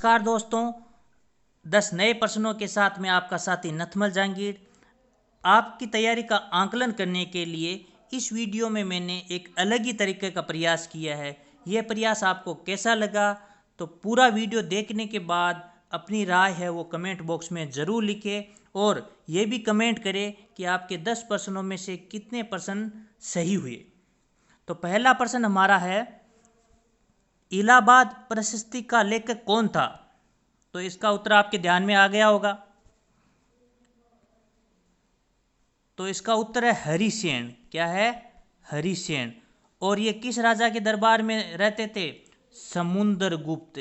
नमस्कार दोस्तों, 10 नए प्रश्नों के साथ मैं आपका साथी नथमल जहांगीर। आपकी तैयारी का आकलन करने के लिए इस वीडियो में मैंने एक अलग ही तरीके का प्रयास किया है। यह प्रयास आपको कैसा लगा तो पूरा वीडियो देखने के बाद अपनी राय है वो कमेंट बॉक्स में ज़रूर लिखें और ये भी कमेंट करें कि आपके 10 प्रश्नों में से कितने प्रश्न सही हुए। तो पहला प्रश्न हमारा है, इलाहाबाद प्रशस्ति का लेखक कौन था? तो इसका उत्तर आपके ध्यान में आ गया होगा। तो इसका उत्तर है हरिसेन। क्या है? हरिसेन। और ये किस राजा के दरबार में रहते थे? समुद्रगुप्त।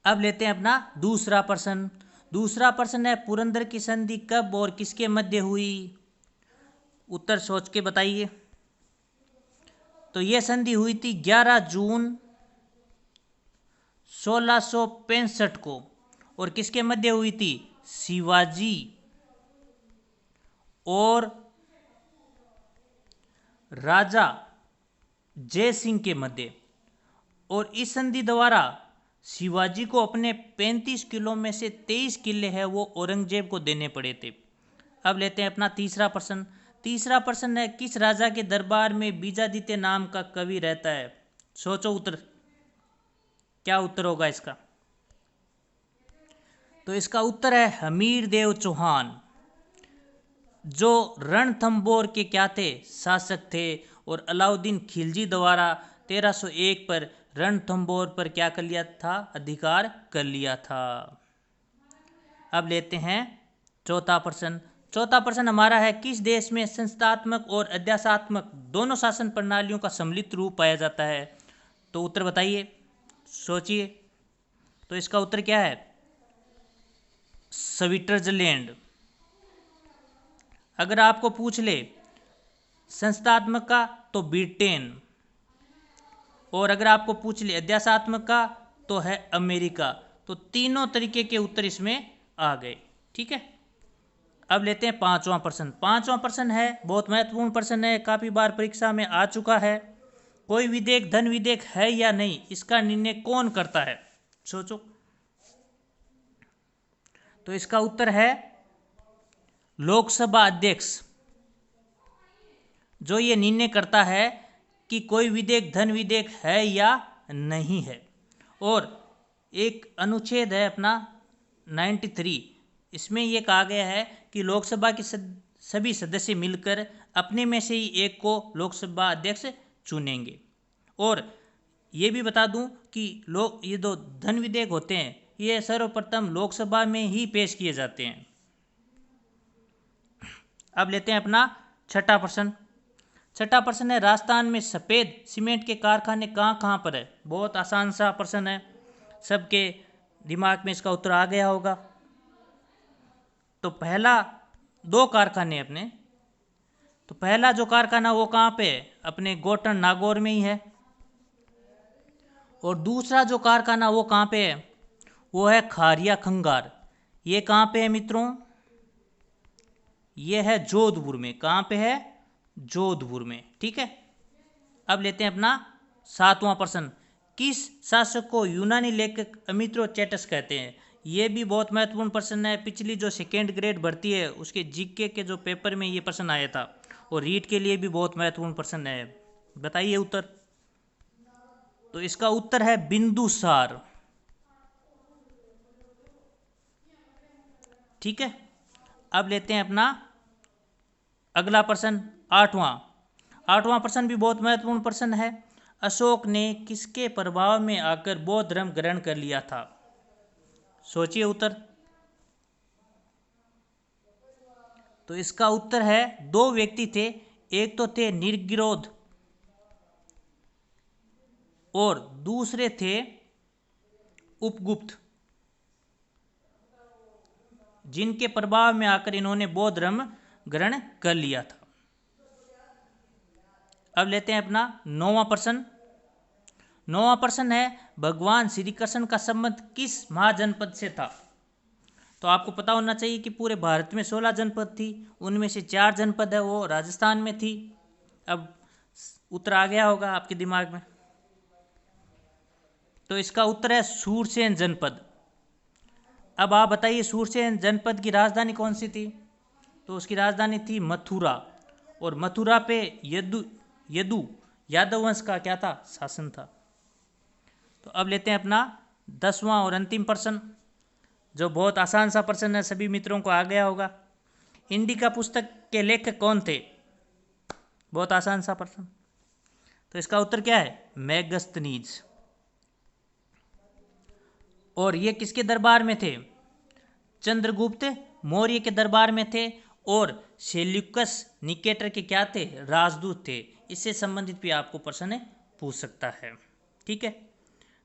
अब लेते हैं अपना दूसरा प्रश्न। दूसरा प्रश्न है, पुरंदर की संधि कब और किसके मध्य हुई? उत्तर सोच के बताइए। तो यह संधि हुई थी 11 जून 1665 को। और किसके मध्य हुई थी? शिवाजी और राजा जय सिंह के मध्य। और इस संधि द्वारा शिवाजी को अपने 35 किलो में से 23 किले हैं वो औरंगजेब को देने पड़े थे। अब लेते हैं अपना तीसरा प्रश्न। तीसरा प्रश्न है, किस राजा के दरबार में बीजादित्य नाम का कवि रहता है? सोचो उत्तर, क्या उत्तर होगा इसका? तो इसका उत्तर है हमीर देव चौहान, जो रणथंबोर के क्या थे? शासक थे। और अलाउद्दीन खिलजी द्वारा 1301 पर रणथंबोर पर क्या कर लिया था? अधिकार कर लिया था। अब लेते हैं चौथा प्रश्न। चौथा प्रश्न हमारा है, किस देश में संस्थात्मक और अध्यासात्मक दोनों शासन प्रणालियों का सम्मिलित रूप पाया जाता है? तो उत्तर बताइए, सोचिए। तो इसका उत्तर क्या है? स्विट्जरलैंड। अगर आपको पूछ ले संस्थात्मक का तो ब्रिटेन, और अगर आपको पूछ ले अध्यासात्मक का तो है अमेरिका। तो तीनों तरीके के उत्तर इसमें आ गए। ठीक है। अब लेते हैं पांचवा प्रश्न। पांचवा प्रश्न है बहुत महत्वपूर्ण प्रश्न है, काफी बार परीक्षा में आ चुका है। कोई विधेयक धन विधेयक है या नहीं, इसका निर्णय कौन करता है? सोचो। तो इसका उत्तर है लोकसभा अध्यक्ष, जो ये निर्णय करता है कि कोई विधेयक धन विधेयक है या नहीं है। और एक अनुच्छेद है अपना 93, इसमें यह कहा गया है कि लोकसभा के सभी सदस्य मिलकर अपने में से ही एक को लोकसभा अध्यक्ष चुनेंगे। और ये भी बता दूं कि ये दो धन विधेयक होते हैं, ये सर्वप्रथम लोकसभा में ही पेश किए जाते हैं। अब लेते हैं अपना छठा प्रश्न। छठा प्रश्न है, राजस्थान में सफ़ेद सीमेंट के कारखाने कहाँ कहाँ पर है? बहुत आसान सा प्रश्न है, सबके दिमाग में इसका उत्तर आ गया होगा। तो पहला दो कारखाने अपने, तो पहला जो कारखाना वो कहाँ पे है? अपने गोटन नागौर में ही है। और दूसरा जो कारखाना वो कहाँ पे है? वो है खारिया खंगार। ये कहाँ पे है मित्रों? ये है जोधपुर में। कहाँ पे है? जोधपुर में। ठीक है। अब लेते हैं अपना सातवां प्रश्न। किस शासक को यूनानी लेखक अमित्रोचेटस कहते हैं? ये भी बहुत महत्वपूर्ण प्रश्न है। पिछली जो सेकेंड ग्रेड भर्ती है उसके जीके के जो पेपर में ये प्रश्न आया था, और रीट के लिए भी बहुत महत्वपूर्ण प्रश्न है। बताइए उत्तर। तो इसका उत्तर है बिंदुसार। ठीक है। अब लेते हैं अपना अगला प्रश्न, आठवां प्रश्न भी बहुत महत्वपूर्ण प्रश्न है। अशोक ने किसके प्रभाव में आकर बौद्ध धर्म ग्रहण कर लिया था? सोचिए उत्तर। तो इसका उत्तर है दो व्यक्ति थे, एक तो थे निर्गिरोध और दूसरे थे उपगुप्त, जिनके प्रभाव में आकर इन्होंने बौद्ध धर्म ग्रहण कर लिया था। अब लेते हैं अपना नौवां प्रश्न। नौवां प्रश्न है, भगवान श्री कृष्ण का संबंध किस महाजनपद से था? तो आपको पता होना चाहिए कि पूरे भारत में 16 जनपद थी, उनमें से 4 जनपद है वो राजस्थान में थी। अब उत्तर आ गया होगा आपके दिमाग में। तो इसका उत्तर है सूरसेन जनपद। अब आप बताइए सूरसेन जनपद की राजधानी कौन सी थी? तो उसकी राजधानी थी मथुरा, और मथुरा पे यदु यादव वंश का क्या था? शासन था। तो अब लेते हैं अपना 10वां और अंतिम प्रश्न, जो बहुत आसान सा प्रश्न है, सभी मित्रों को आ गया होगा। इंडिका पुस्तक के लेखक कौन थे? बहुत आसान सा प्रश्न। तो इसका उत्तर क्या है? मैगस्थनीज। और ये किसके दरबार में थे? चंद्रगुप्त मौर्य के दरबार में थे, और सेल्यूकस निकेटर के क्या थे? राजदूत थे। इससे संबंधित भी आपको प्रश्न पूछ सकता है। ठीक है,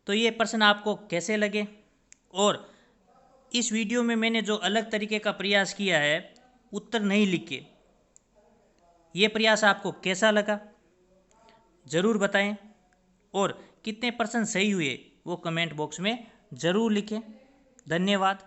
तो ये प्रश्न आपको कैसे लगे, और इस वीडियो में मैंने जो अलग तरीके का प्रयास किया है, उत्तर नहीं लिखे, ये प्रयास आपको कैसा लगा ज़रूर बताएं, और कितने % सही हुए वो कमेंट बॉक्स में ज़रूर लिखें। धन्यवाद।